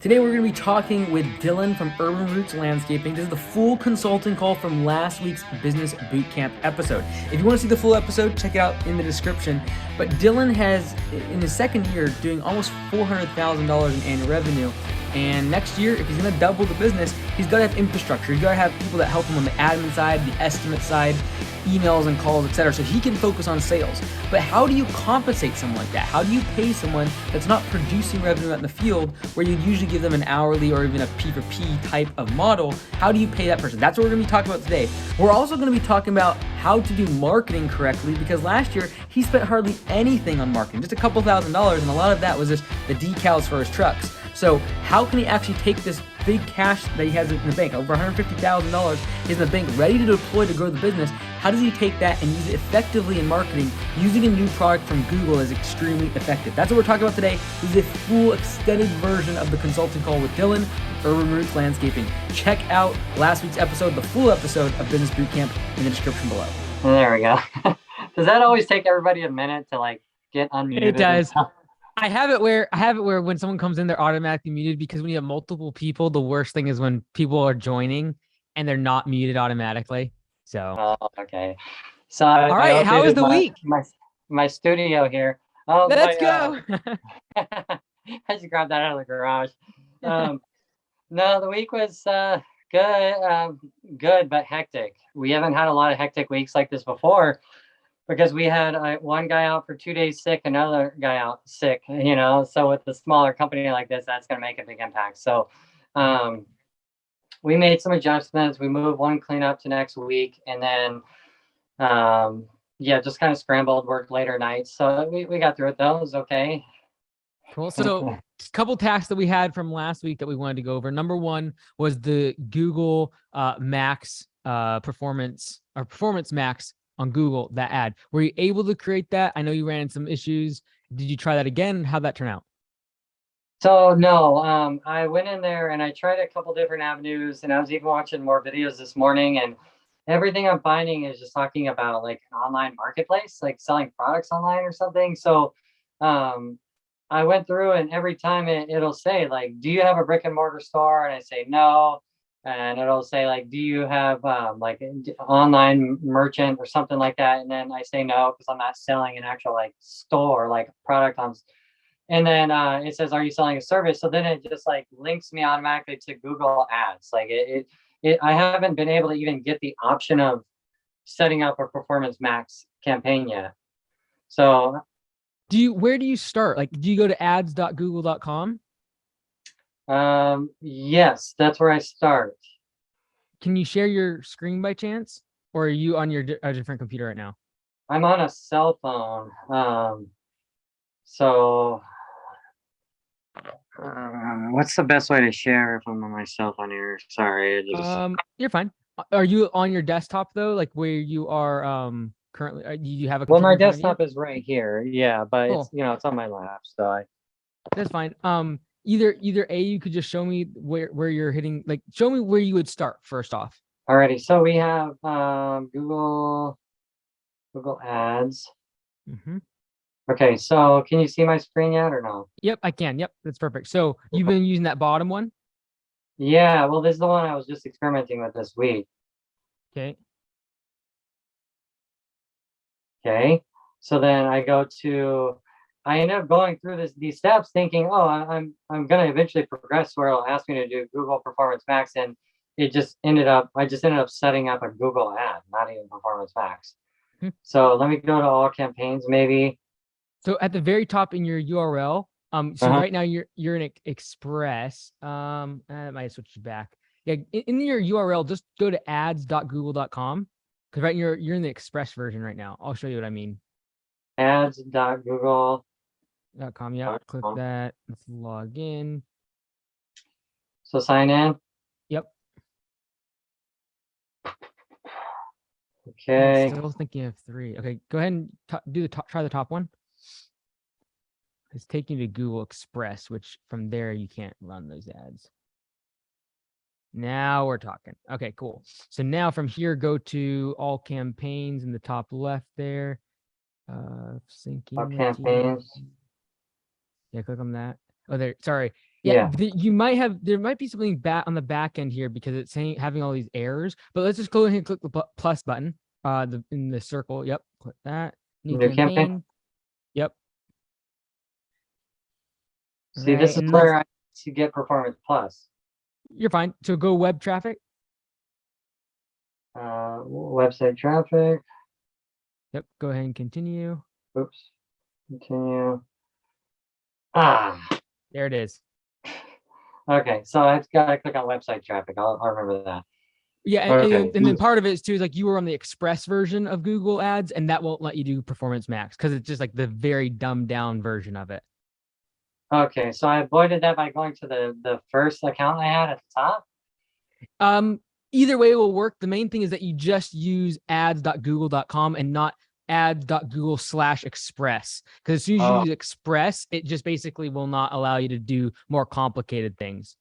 Today we're going to be talking with Dylan from Urban Roots Landscaping. This is the full consulting call from last week's Business Bootcamp episode. If you want to see the full episode, check it out in the description. But Dylan has, in his second year, doing almost $400,000 in annual revenue. And next year, if he's going to double the business, he's got to have infrastructure. He's got to have people that help him on the admin side, the estimate side, emails and calls, etc., so he can focus on sales. But how do you compensate someone like that? How do you pay someone that's not producing revenue out in the field, where you usually give them an hourly or even a P for P type of model? How do you pay that person? That's what we're going to be talking about today. We're also going to be talking about how to do marketing correctly, because last year he spent hardly anything on marketing, just a couple $1,000s, and a lot of that was just the decals for his trucks. So how can he actually take this big cash that he has in the bank, over $150,000 is in the bank, ready to deploy to grow the business? How does he take that and use it effectively in marketing? Using a new product from Google is extremely effective. That's what we're talking about today. This is a full extended version of the consulting call with Dylan, Urban Roots Landscaping. Check out last week's episode, the full episode of Business Bootcamp, in the description below. There we go. Does that always take everybody a minute to get unmuted? It does. I have it where when someone comes in, they're automatically muted, because when you have multiple people, the worst thing is when people are joining and they're not muted automatically. So. Oh, okay. So all right, how was the week? My studio here. Let's go. I just grabbed that out of the garage. No, the week was good but hectic. We haven't had a lot of hectic weeks like this before, because we had one guy out for 2 days sick, another guy out sick, so with a smaller company like this, that's going to make a big impact. So we made some adjustments. We moved one cleanup to next week, and then just kind of scrambled, worked later nights. So we got through it though. It was okay. Cool. So a couple tasks that we had from last week that we wanted to go over. Number one was the Google Max performance Max on Google, that ad. Were you able to create that? I know you ran into some issues. Did you try that again? How'd that turn out? So no, I went in there and I tried a couple different avenues, and I was even watching more videos this morning, and everything I'm finding is just talking about like an online marketplace, like selling products online or something. So I went through, and every time it'll say like, do you have a brick and mortar store? And I say no. And it'll say like, do you have like an online merchant or something like that? And then I say no, because I'm not selling an actual like store, like product on. And then it says, are you selling a service? So then it just like links me automatically to Google Ads. Like I haven't been able to even get the option of setting up a Performance Max campaign yet. So where do you start? Like, do you go to ads.google.com? Yes, that's where I start. Can you share your screen by chance, or are you on a different computer right now? I'm on a cell phone. So what's the best way to share if I'm on my cell phone here? Sorry. You're fine. Are you on your desktop though? Like where you are currently? Do you have a Well, my desktop is right here. Yeah, but cool. It's it's on my lap, so that's fine. Either you could just show me where you're hitting, like show me where you would start first off. Alrighty, so we have Google Ads. Okay, so can you see my screen yet or no? Yep, I can. Yep, that's perfect. So you've been using that bottom one? Yeah, well, this is the one I was just experimenting with this week. Okay. Okay, so then I end up going through these steps thinking, oh, I'm going to eventually progress where it'll ask me to do Google Performance Max. And I just ended up setting up a Google ad, not even Performance Max. So let me go to all campaigns, maybe. So at the very top in your URL, right now you're in Express. I might switch you back. Yeah, in your URL, just go to ads.google.com, because right you're in the Express version right now. I'll show you what I mean. Ads.google.com. Yeah, click that. Let's log in. So sign in. Yep. Okay. I'm still thinking of 3. Okay, go ahead and try the top one. It's taking you to Google Express, which from there you can't run those ads. Now we're talking. Okay, cool. So now from here, go to all campaigns in the top left there. Syncing all campaigns. Yeah, click on that. Oh, there. Sorry. Yeah. You might have, there might be something back on the back end here because it's saying having all these errors. But let's just go ahead and click the plus button. In the circle. Yep, click that. New New campaign. campaign. Yep. See, Right, this is and where I to get Performance Plus. you're fine. So go web traffic. Website traffic. Yep. Go ahead and continue. Oops. Continue. Ah. There it is. Okay, so I've got to click on website traffic. I'll remember that. Yeah, Okay. and then part of it is too is like you were on the Express version of Google Ads, and that won't let you do Performance Max because it's just like the very dumbed down version of it. Okay, so I avoided that by going to the first account I had at the top. Either way will work. The main thing is that you just use ads.google.com and not ads.google/express. Because as soon as you use Express, it just basically will not allow you to do more complicated things.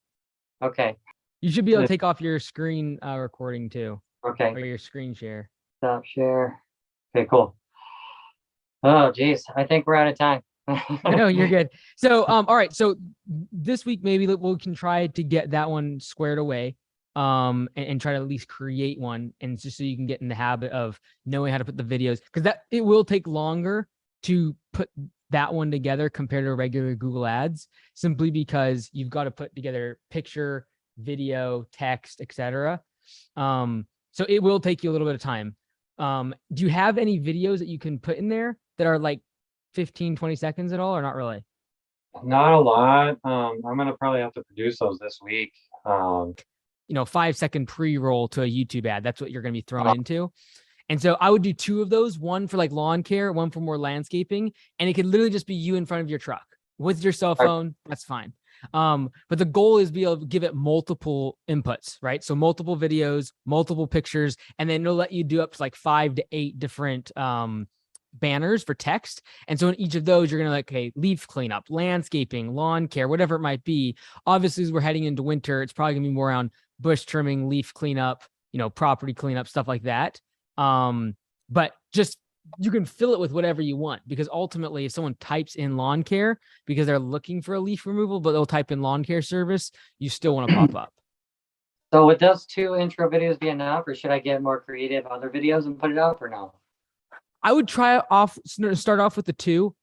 Okay. You should be able to take off your screen recording too. Okay. Or your screen share. Stop share. Okay, cool. Oh, geez. I think we're out of time. No, you're good. So, all right. So this week, maybe we can try to get that one squared away. And try to at least create one, and just so you can get in the habit of knowing how to put the videos, because that it will take longer to put that one together compared to regular Google Ads, simply because you've got to put together picture, video, text, etc. So it will take you a little bit of time. Do you have any videos that you can put in there that are like 15, 20 seconds at all, or not really? Not a lot. I'm gonna probably have to produce those this week. 5-second pre-roll to a YouTube ad. That's what you're going to be thrown into. And so I would do 2 of those, one for like lawn care, one for more landscaping. And it could literally just be you in front of your truck with your cell phone. That's fine. But the goal is to be able to give it multiple inputs, right? So multiple videos, multiple pictures, and then it'll let you do up to like 5 to 8 different banners for text. And so in each of those, you're going to like, okay, leaf cleanup, landscaping, lawn care, whatever it might be. Obviously, as we're heading into winter, it's probably going to be more around bush trimming, leaf cleanup, property cleanup, stuff like that. But just, you can fill it with whatever you want, because ultimately if someone types in lawn care because they're looking for a leaf removal, but they'll type in lawn care service, you still want to pop up. So would those 2 intro videos be enough, or should I get more creative other videos and put it up, or no? I would start off with the 2,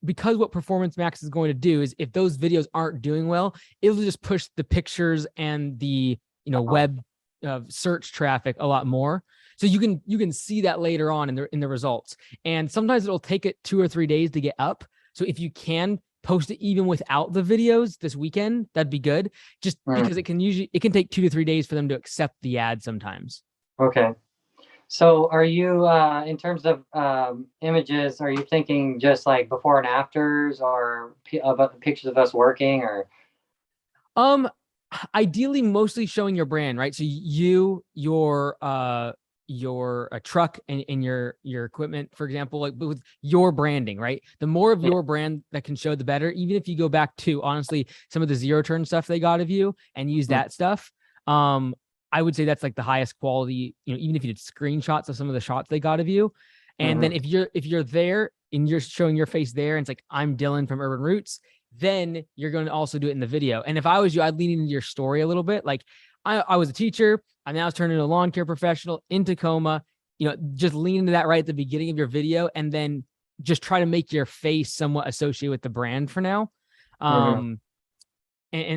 because what Performance Max is going to do is if those videos aren't doing well, it'll just push the pictures and the web search traffic a lot more. So you can see that later on in the results. And sometimes it'll take it 2 or 3 days to get up. So if you can post it even without the videos this weekend, that'd be good. Just because it can take 2 to 3 days for them to accept the ad sometimes. Okay. So are you, in terms of images, are you thinking just like before and afters, or pictures of us working, or? Ideally, mostly showing your brand, right? So your truck and your equipment, for example, like with your branding, right? The more of your brand that can show, the better. Even if you go back to, honestly, some of the zero turn stuff they got of you and use that stuff, I would say that's like the highest quality, even if you did screenshots of some of the shots they got of you. And then if you're there and you're showing your face there, and it's like, I'm Dylan from Urban Roots, then you're going to also do it in the video. And if I was you, I'd lean into your story a little bit. Like, I was a teacher, I'm now turned into a lawn care professional in Tacoma, just lean into that right at the beginning of your video, and then just try to make your face somewhat associated with the brand for now. And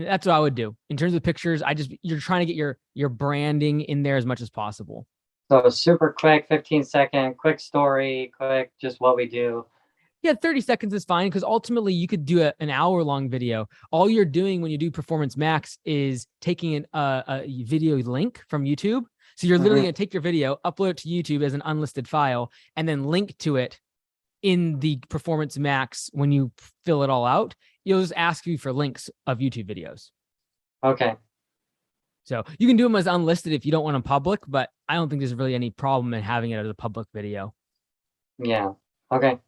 that's what I would do. In terms of pictures, you're trying to get your branding in there as much as possible. So super quick, 15-second, quick story, quick, just what we do. Yeah, 30 seconds is fine, because ultimately you could do an hour-long video. All you're doing when you do Performance Max is taking a video link from YouTube. So you're literally going to take your video, upload it to YouTube as an unlisted file, and then link to it in the Performance Max. When you fill it all out, it'll just ask you for links of YouTube videos. Okay. So you can do them as unlisted if you don't want them public, but I don't think there's really any problem in having it as a public video. Yeah. Okay.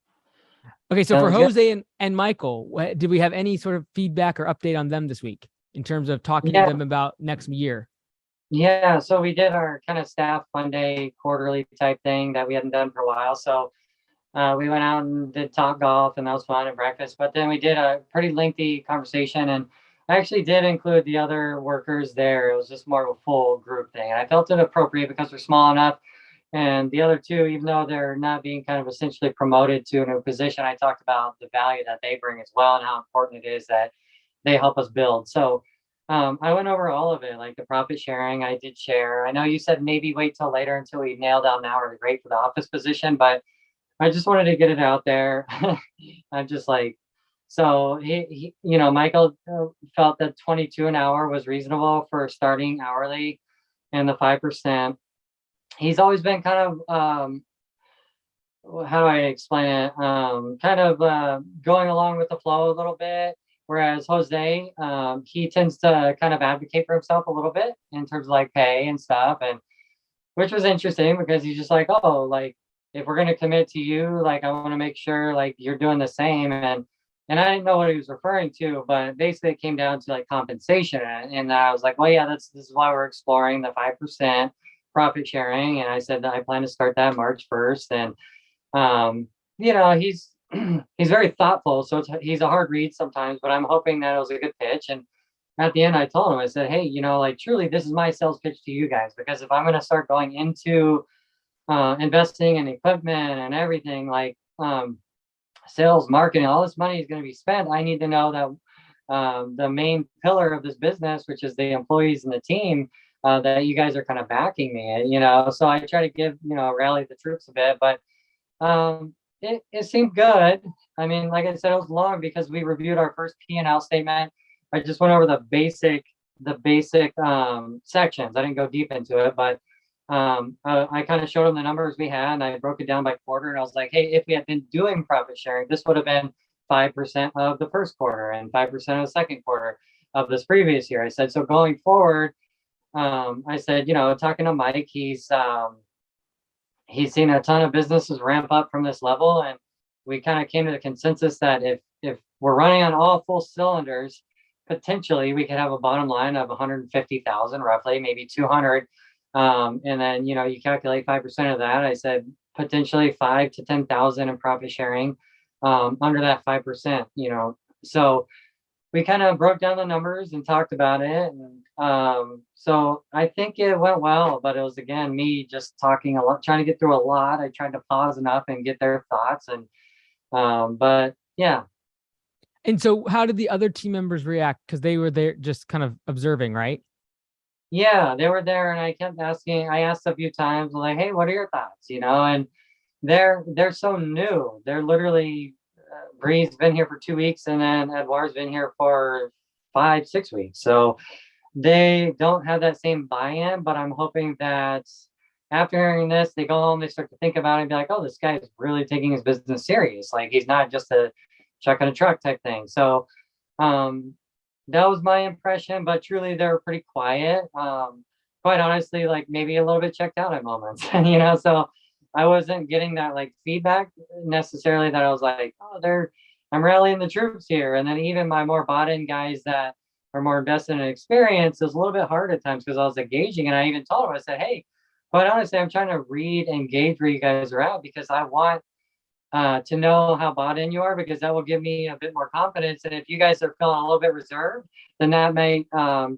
Okay, so for Jose and Michael, did we have any sort of feedback or update on them this week in terms of talking to them about next year? Yeah, so we did our kind of staff Monday quarterly type thing that we hadn't done for a while. So we went out and did Top Golf, and that was fun, and breakfast. But then we did a pretty lengthy conversation, and I actually did include the other workers there. It was just more of a full group thing. And I felt it appropriate because we're small enough. And the other two, even though they're not being kind of essentially promoted to a new position, I talked about the value that they bring as well and how important it is that they help us build. So I went over all of it, like the profit sharing. I did share. I know you said maybe wait till later until we nail down the hourly rate for the office position, but I just wanted to get it out there. I'm just like, so Michael felt that 22 an hour was reasonable for starting hourly and the 5%. He's always been kind of, how do I explain it? Kind of going along with the flow a little bit. Whereas Jose, he tends to kind of advocate for himself a little bit in terms of like pay and stuff. And which was interesting because he's just like, oh, like if we're going to commit to you, like I want to make sure like you're doing the same. And I didn't know what he was referring to, but basically it came down to like compensation. And I was like, well, yeah, this is why we're exploring the 5% profit sharing. And I said that I plan to start that March 1st. And, he's, he's very thoughtful. So he's a hard read sometimes, but I'm hoping that it was a good pitch. And at the end, I told him, I said, hey, like truly, this is my sales pitch to you guys, because if I'm going to start going into investing in equipment and everything, like sales, marketing, all this money is going to be spent. I need to know that the main pillar of this business, which is the employees and the team, that you guys are kind of backing me, so I try to give, rally the troops a bit, but it seemed good. I mean, like I said, it was long because we reviewed our first P&L statement. I just went over the basic sections. I didn't go deep into it, but I kind of showed them the numbers we had, and I broke it down by quarter. And I was like, hey, if we had been doing profit sharing, this would have been 5% of the first quarter and 5% of the second quarter of this previous year. I said, so going forward, I said, talking to Mike, he's seen a ton of businesses ramp up from this level, and we kind of came to the consensus that if we're running on all full cylinders, potentially we could have a bottom line of 150,000, roughly, maybe 200. And then, you calculate 5% of that. I said potentially 5 to 10,000 in profit sharing under that 5%, so we kind of broke down the numbers and talked about it. And so I think it went well, but it was, again, me just talking a lot, trying to get through a lot. I tried to pause enough and get their thoughts. And, but yeah. And so how did the other team members react? Because they were there just kind of observing, right? Yeah, they were there, and I kept asking. I asked a few times, like, "Hey, what are your thoughts?" And they're so new. They're literally Bree's been here for 2 weeks, and then Edouard's been here for 5-6 weeks. So they don't have that same buy-in. But I'm hoping that after hearing this, they go home, they start to think about it, and be like, "Oh, this guy is really taking his business serious. Like he's not just a chuck on a truck type thing." So that was my impression, but truly they're pretty quiet. Quite honestly, like maybe a little bit checked out at moments, so I wasn't getting that like feedback necessarily that I was like, oh, I'm rallying the troops here. And then even my more bought in guys that are more invested in experience, it was a little bit hard at times because I was engaging. And I even told them, I said, hey, quite honestly, I'm trying to read and gauge where you guys are at, because I want to know how bought in you are, because that will give me a bit more confidence. And if you guys are feeling a little bit reserved, then that may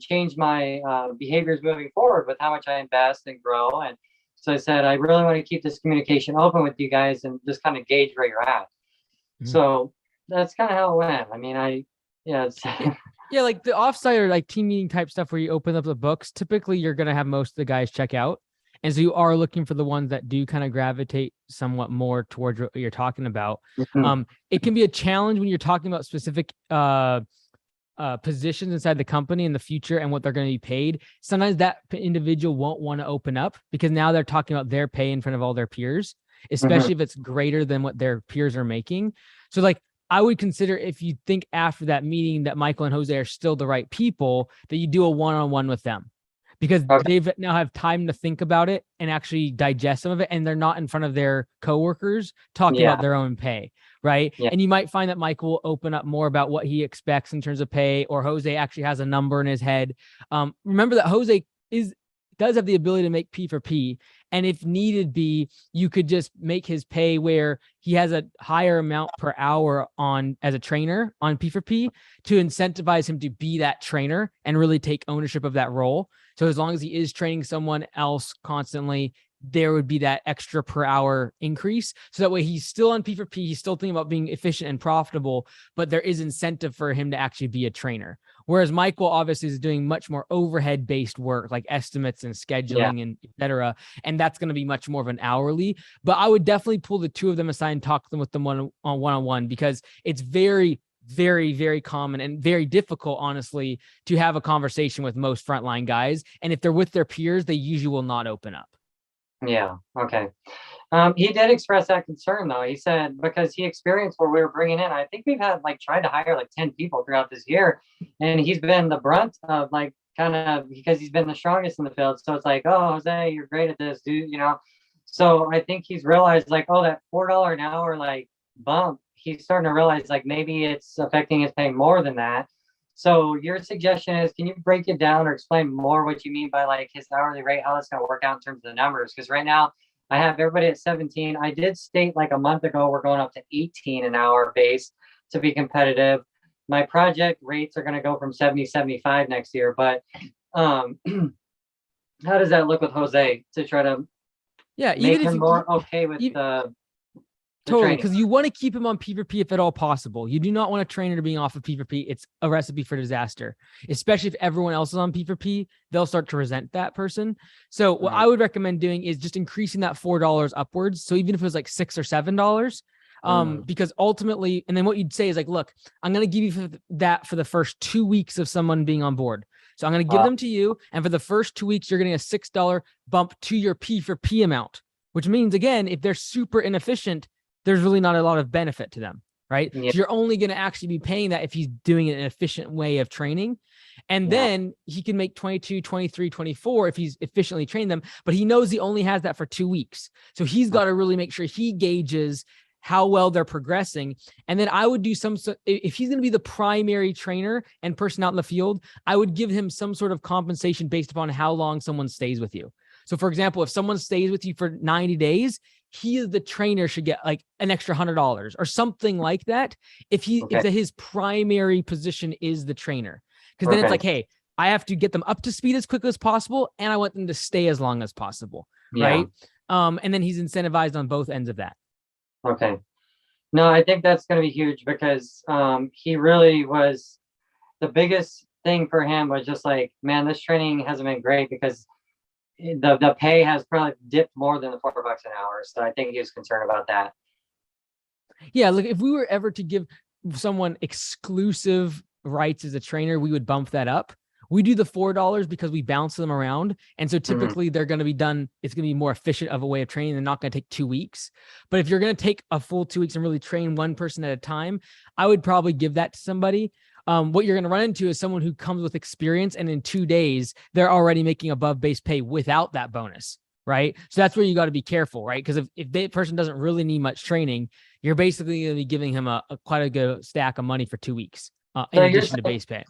change my behaviors moving forward with how much I invest and grow. And so I said, I really want to keep this communication open with you guys and just kind of gauge where you're at. Mm-hmm. So that's kind of how it went. I mean, yeah, like the offsite or like team meeting type stuff where you open up the books, typically you're going to have most of the guys check out. And so you are looking for the ones that do kind of gravitate somewhat more towards what you're talking about. Mm-hmm. It can be a challenge when you're talking about specific positions inside the company in the future and what they're going to be paid. Sometimes that individual won't want to open up because now they're talking about their pay in front of all their peers, especially if it's greater than what their peers are making. So like, I would consider, if you think after that meeting that Michael and Jose are still the right people, that you do a one-on-one with them, because they've now have time to think about it and actually digest some of it. And they're not in front of their coworkers talking about their own pay. Right. Yeah. And you might find that Michael will open up more about what he expects in terms of pay, or Jose actually has a number in his head. Remember that Jose does have the ability to make P for P. And if needed be, you could just make his pay where he has a higher amount per hour on as a trainer on P4P to incentivize him to be that trainer and really take ownership of that role. So as long as he is training someone else constantly, there would be that extra per hour increase. So that way he's still on P4P, he's still thinking about being efficient and profitable, but there is incentive for him to actually be a trainer. Whereas Michael obviously is doing much more overhead based work like estimates and scheduling and et cetera. And that's going to be much more of an hourly, but I would definitely pull the two of them aside and talk to them with them one-on-one, because it's very, very, very common and very difficult, honestly, to have a conversation with most frontline guys. And if they're with their peers, they usually will not open up. Yeah. Okay. He did express that concern though. He said, because he experienced where we were bringing in, I think we've had like tried to hire like 10 people throughout this year, and he's been the brunt of like kind of, because he's been the strongest in the field. So it's like, oh, Jose, you're great at this, dude, you know? So I think he's realized like, oh, that $4 an hour like bump, he's starting to realize like maybe it's affecting his pay more than that. So your suggestion is, can you break it down or explain more what you mean by like his hourly rate, how that's going to work out in terms of the numbers? Because right now I have everybody at 17. I did state like a month ago, we're going up to 18 an hour base to be competitive. My project rates are going to go from 70, 75 next year. But how does that look with Jose to try to make him more okay with the totally, because you want to keep him on P4P if at all possible. You do not want a trainer to be off of P4P. It's a recipe for disaster, especially if everyone else is on P4P. They'll start to resent that person. So what I would recommend doing is just increasing that $4 upwards. So even if it was like $6 or $7, because ultimately, and then what you'd say is like, look, I'm going to give you that for the first 2 weeks of someone being on board. So I'm going to give them to you. And for the first 2 weeks, you're getting a $6 bump to your P4P amount, which means, again, if they're super inefficient, there's really not a lot of benefit to them, right? Yeah. So you're only going to actually be paying that if he's doing it in an efficient way of training. And then he can make 22, 23, 24 if he's efficiently trained them, but he knows he only has that for 2 weeks. So he's got to really make sure he gauges how well they're progressing. And then I would do if he's going to be the primary trainer and person out in the field, I would give him some sort of compensation based upon how long someone stays with you. So for example, if someone stays with you for 90 days, the trainer should get like an extra $100 or something like that. If his primary position is the trainer, because then it's like, hey, I have to get them up to speed as quickly as possible, and I want them to stay as long as possible, right? And then he's incentivized on both ends of that. Okay. No, I think that's going to be huge, because he really was, the biggest thing for him was just like, man, this training hasn't been great because the pay has probably dipped more than the $4 an hour. So I think he was concerned about that. Yeah, look, if we were ever to give someone exclusive rights as a trainer, we would bump that up. We do the $4 because we bounce them around. And so typically they're going to be done. It's going to be more efficient of a way of training. They're not going to take 2 weeks. But if you're going to take a full 2 weeks and really train one person at a time, I would probably give that to somebody. What you're going to run into is someone who comes with experience, and in 2 days, they're already making above base pay without that bonus, right? So that's where you got to be careful, right? Because if that person doesn't really need much training, you're basically going to be giving him a quite a good stack of money for 2 weeks in addition to base pay.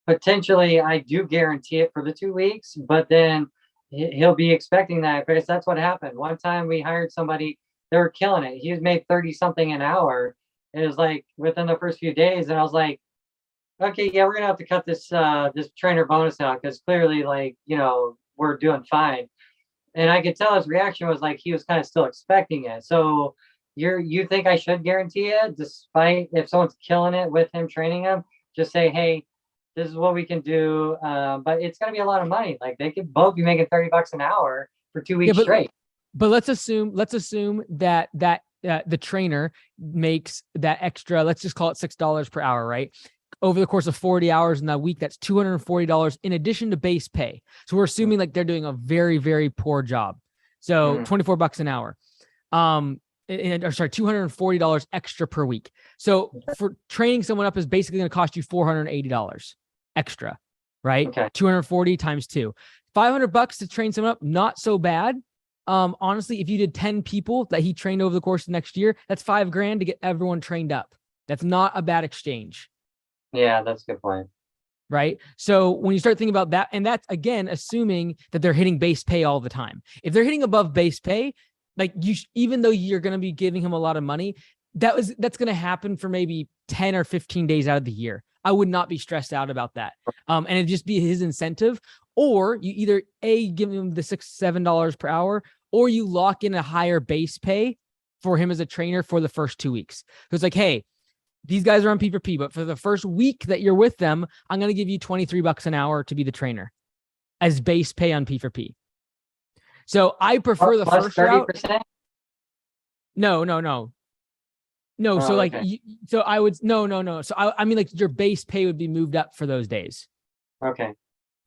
Potentially, I do guarantee it for the 2 weeks, but then he'll be expecting that, because that's what happened. One time we hired somebody, they were killing it. He was made 30 something an hour. It was like within the first few days, and I was like, okay, yeah, we're gonna have to cut this trainer bonus out, because clearly, like, you know, we're doing fine. And I could tell his reaction was like he was kind of still expecting it. So you think I should guarantee it, despite if someone's killing it with him training him? Just say, hey, this is what we can do, but it's gonna be a lot of money. Like, they could both be making $30 an hour for 2 weeks straight. But let's assume that the trainer makes that extra, let's just call it $6 per hour, right? Over the course of 40 hours in that week, that's $240 in addition to base pay. So we're assuming like they're doing a very, very poor job. So $24 an hour. $240 extra per week. So for training someone up is basically going to cost you $480 extra, right? Okay. 240 times 2. $500 to train someone up, not so bad. Honestly, if you did 10 people that he trained over the course of next year, that's $5,000 to get everyone trained up. That's not a bad exchange. Yeah, that's a good point. right? So when you start thinking about that, and that's again assuming that they're hitting base pay all the time. If they're hitting above base pay, like even though you're going to be giving him a lot of money, that's going to happen for maybe 10 or 15 days out of the year. I would not be stressed out about that. And it'd just be his incentive. Or you either give him the $6-7 per hour, or you lock in a higher base pay for him as a trainer for the first 2 weeks. So it's like, hey, these guys are on P4P, but for the first week that you're with them, I'm going to give you $23 an hour to be the trainer as base pay on P4P. So I prefer the first 30%? Route. No. Oh, so like, okay. So I would, no. So I mean, like your base pay would be moved up for those days. Okay.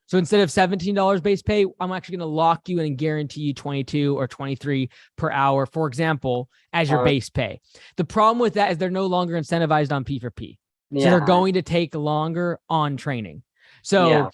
So instead of $17 base pay, I'm actually going to lock you in and guarantee you 22 or 23 per hour, for example, as your base pay. The problem with that is they're no longer incentivized on P4P. So they're going to take longer on training. So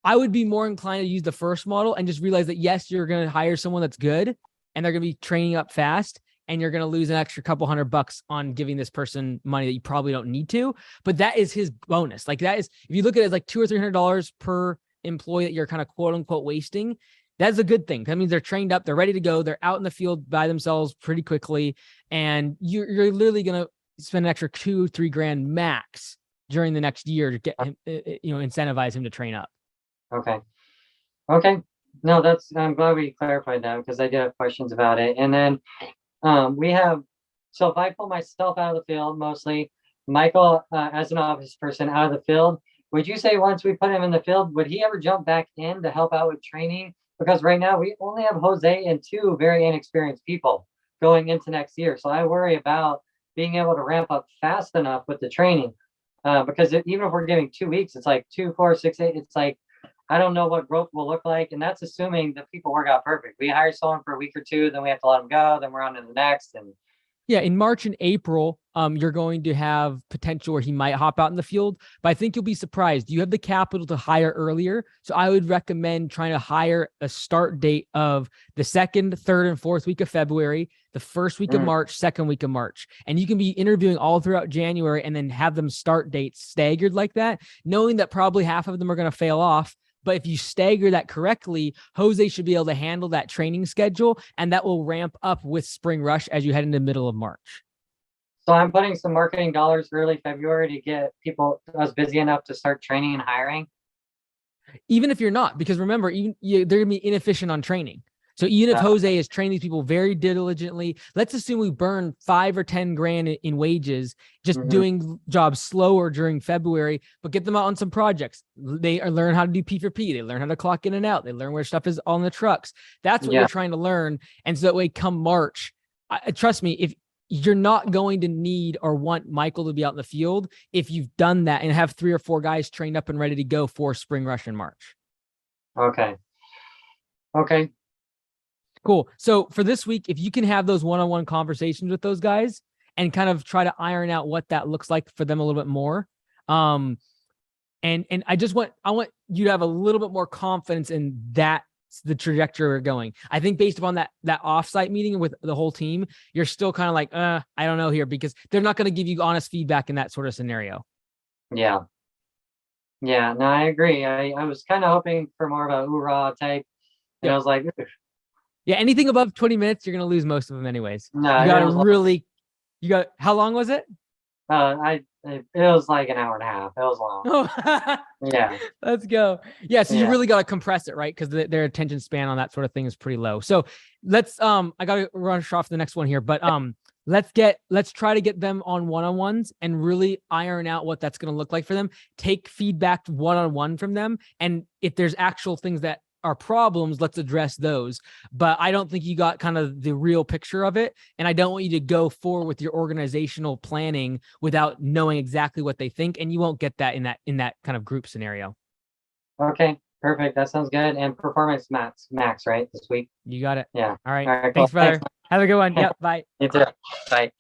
I would be more inclined to use the first model and just realize that, yes, you're going to hire someone that's good and they're going to be training up fast, and you're going to lose an extra couple $100 on giving this person money that you probably don't need to. But that is his bonus. Like that is, if you look at it as like $200 or $300 per employee that you're kind of quote unquote wasting, that's a good thing. That means they're trained up, they're ready to go, they're out in the field by themselves pretty quickly, and you're literally going to spend an extra $2-3 grand max during the next year to get him, incentivize him to train up. Okay. No, I'm glad we clarified that, because I did have questions about it. And then so if I pull myself out of the field, mostly Michael, as an office person out of the field, would you say once we put him in the field, would he ever jump back in to help out with training? Because right now we only have Jose and 2 very inexperienced people going into next year. So I worry about being able to ramp up fast enough with the training. Because even if we're giving 2 weeks, it's like 2, 4, 6, 8. It's like, I don't know what growth will look like. And that's assuming that people work out perfect. We hire someone for a week or 2, then we have to let them go. Then we're on to the next. And yeah, in March and April, you're going to have potential where he might hop out in the field, but I think you'll be surprised. You have the capital to hire earlier. So I would recommend trying to hire a start date of the 2nd, 3rd, and 4th week of February, the 1st week of March, 2nd week of March. And you can be interviewing all throughout January and then have them start dates staggered like that, knowing that probably half of them are going to fail off. But if you stagger that correctly, Jose should be able to handle that training schedule, and that will ramp up with Spring Rush as you head into the middle of March. So I'm putting some marketing dollars early February to get us busy enough to start training and hiring. Even if you're not, because remember, they're going to be inefficient on training. So even if Jose is training these people very diligently, let's assume we burn 5 or 10 grand in wages, just doing jobs slower during February, but get them out on some projects. They learn how to do P4P. They learn how to clock in and out. They learn where stuff is on the trucks. That's what you're trying to learn. And so that way, come March, trust me, if you're not going to need or want Michael to be out in the field, if you've done that and have 3 or 4 guys trained up and ready to go for Spring Rush in March. Okay. Cool. So for this week, if you can have those one-on-one conversations with those guys and kind of try to iron out what that looks like for them a little bit more. And I want you to have a little bit more confidence in that's the trajectory we're going. I think based upon that offsite meeting with the whole team, you're still kind of like, I don't know here, because they're not going to give you honest feedback in that sort of scenario. Yeah, no, I agree. I was kind of hoping for more of a hoorah type. And I was like, yeah, anything above 20 minutes, you're going to lose most of them anyways. No, how long was it? It was like an hour and a half. It was long. Yeah. Let's go. Yeah. So you really got to compress it, right? Because their attention span on that sort of thing is pretty low. So let's, I got to rush off the next one here, but let's try to get them on one-on-ones and really iron out what that's going to look like for them. Take feedback one-on-one from them. And if there's actual things that are problems, let's address those. But I don't think you got kind of the real picture of it. And I don't want you to go forward with your organizational planning without knowing exactly what they think. And you won't get that in that kind of group scenario. Okay, perfect. That sounds good. And performance max, right? This week. You got it. Yeah. All right. All right, Thanks, cool. brother. Thanks. Have a good one. Yep. Bye. You too. Bye.